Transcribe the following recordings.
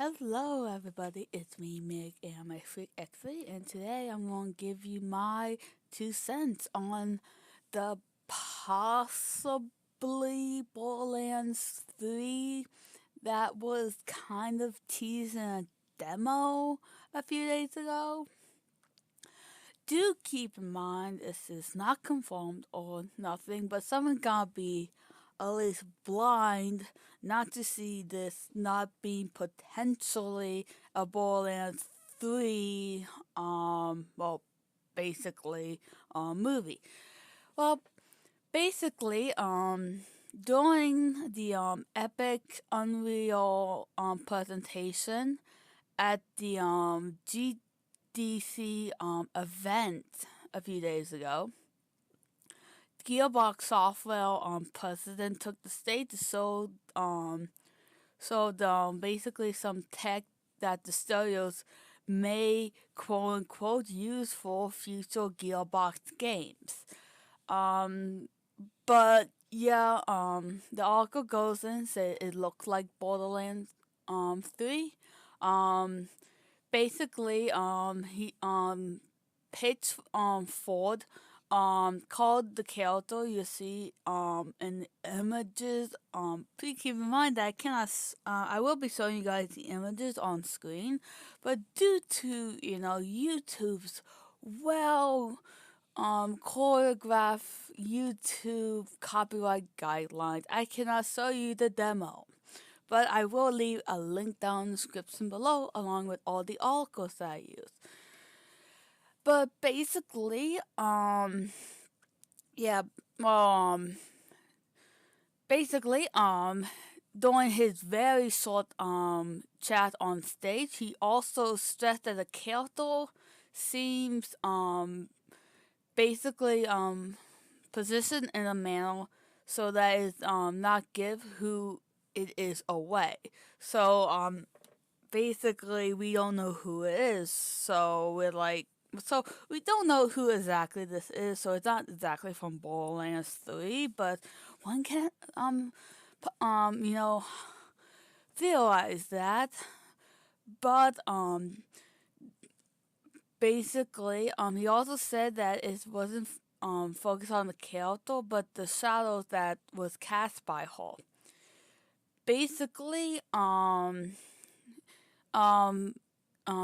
Hello, everybody. It's me, Mig, and my freak X3, and today I'm going to give you my 2 cents on the possibly Borderlands 3 that was kind of teased in a demo a few days ago. Do keep in mind this is not confirmed or nothing, but someone gotta be at least blind not to see this not being potentially a Borderlands 3 well basically movie. Well, basically during the Epic Unreal presentation at the GDC event a few days ago, Gearbox Software president took the stage to basically some tech that the studios may quote unquote use for future Gearbox games. Um, but yeah, the article goes in and say it looks like Borderlands 3. Um, basically he pitched Ford called the character you see in the images. Please keep in mind that I will be showing you guys the images on screen, but due to YouTube's well choreographed YouTube copyright guidelines, I cannot show you the demo. But I will leave a link down in the description below along with all the articles that I use. But basically, yeah, basically, during his very short chat on stage, he also stressed that the character seems basically positioned in a manner so that it's not give who it is away. So basically we don't know who it is. So we don't know who exactly this is. So it's not exactly from Borderlands 3, but one can you know theorize that. But basically he also said that it wasn't focused on the character, but the shadows that was cast by her. Basically,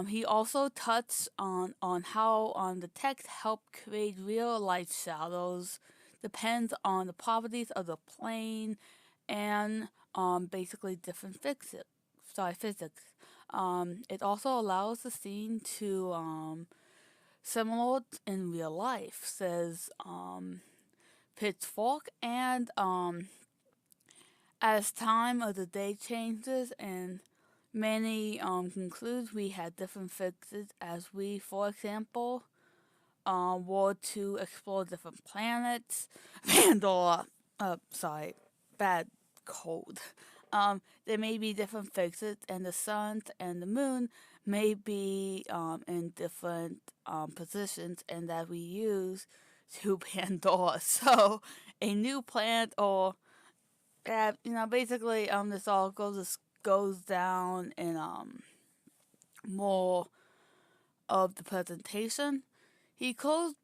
he also touched on how the text help create real life shadows, depends on the properties of the plane, and basically different physics. It also allows the scene to similar in real life, says Pitchfork, and as time of the day changes and many conclude we had different fixes as we, for example, were to explore different planets. Pandora, sorry, bad cold. There may be different fixes, and the sun and the moon may be in different positions, and that we use to Pandora. So, a new planet or basically, this all goes down in more of the presentation. He closed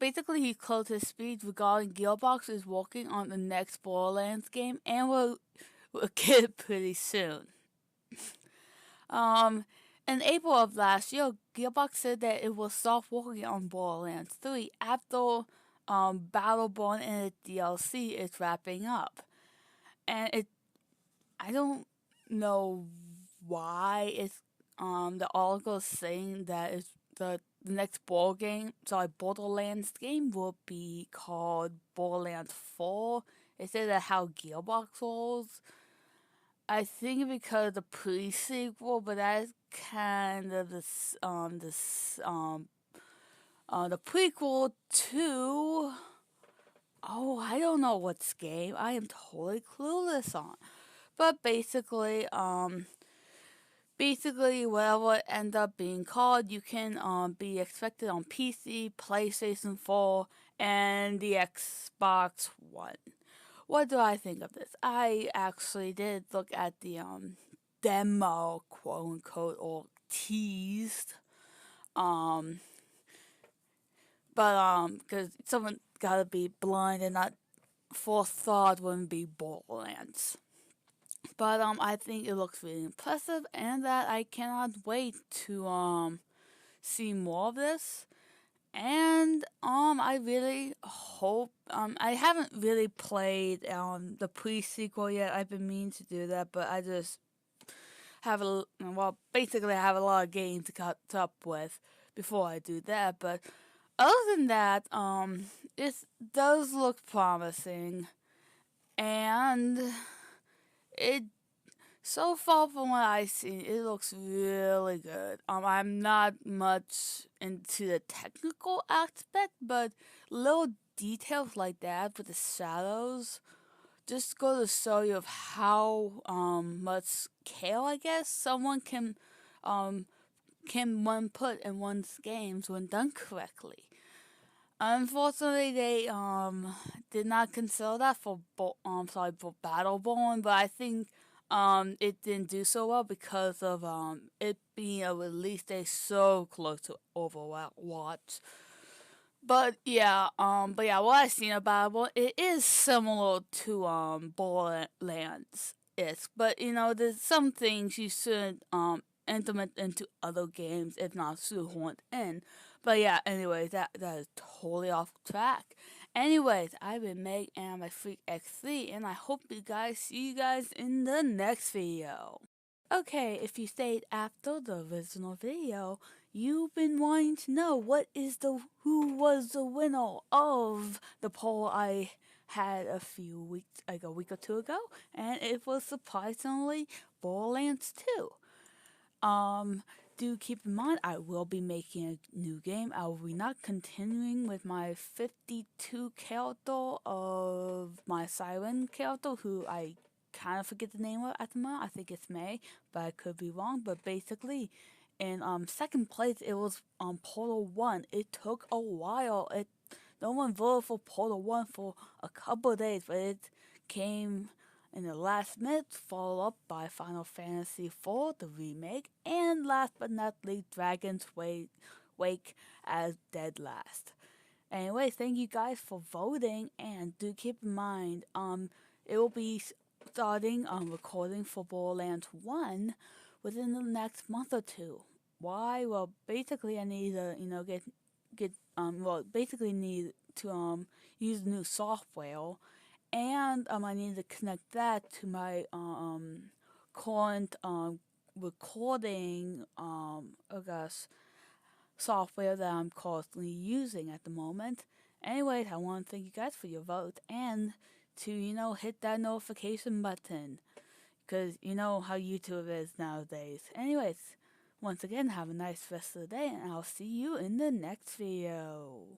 his speech regarding Gearbox is working on the next Borderlands game, and we'll get it pretty soon. In April of last year, Gearbox said that it will stop working on Borderlands 3 after Battleborn and its DLC is wrapping up. And I don't know why it's the article is saying that it's the next Borderlands game will be called Borderlands 4. It said that how Gearbox rolls. I think because the pre-sequel, but that's kind of the prequel to. Oh, I don't know what's game. I am totally clueless on. But basically, whatever it ends up being called, you can be expected on PC, PlayStation 4, and the Xbox One. What do I think of this? I actually did look at the demo, quote unquote, or teased. Um, because someone gotta be blind and not forethought wouldn't be Borderlands. But I think it looks really impressive, and that I cannot wait to see more of this. And I really hope I haven't really played the pre-sequel yet. I've been meaning to do that, but I just have basically I have a lot of games to catch up with before I do that. But other than that, it does look promising, and it so far from what I've seen, it looks really good. I'm not much into the technical aspect, but little details like that with the shadows just go to show you of how much care, I guess, someone can one put in one's games when done correctly. Unfortunately, they did not consider that for for Battleborn, but I think it didn't do so well because of it being a release day so close to Overwatch. But yeah, what I've seen about it is similar to Borderlands. But there's some things you should implement into other games if not shoehorned in. But yeah, anyways, that is totally off track. Anyways, I've been Meg and I'm a Freak X3, and I hope you guys see you guys in the next video. Okay, if you stayed after the original video, you've been wanting to know who was the winner of the poll I had a week or two ago, and it was surprisingly Borderlands 2. Do keep in mind I will be making a new game. I will be not continuing with my 52 character of my Siren character, who I kind of forget the name of at the moment. I think it's May, but I could be wrong. But basically, in second place, it was Portal 1. It took a while. No one voted for Portal 1 for a couple of days, but it came in the last minute, followed up by Final Fantasy IV, the remake, and last but not least, Dragon's Wake as dead last. Anyway, thank you guys for voting, and do keep in mind, it will be starting recording for Borderlands 1 within the next month or two. Why? Well, basically, I need to, basically need to use new software, and I need to connect that to my current recording software that I'm constantly using at the moment. Anyways, I want to thank you guys for your vote, and to hit that notification button, because you know how YouTube is nowadays. Anyways, once again, have a nice rest of the day, and I'll see you in the next video.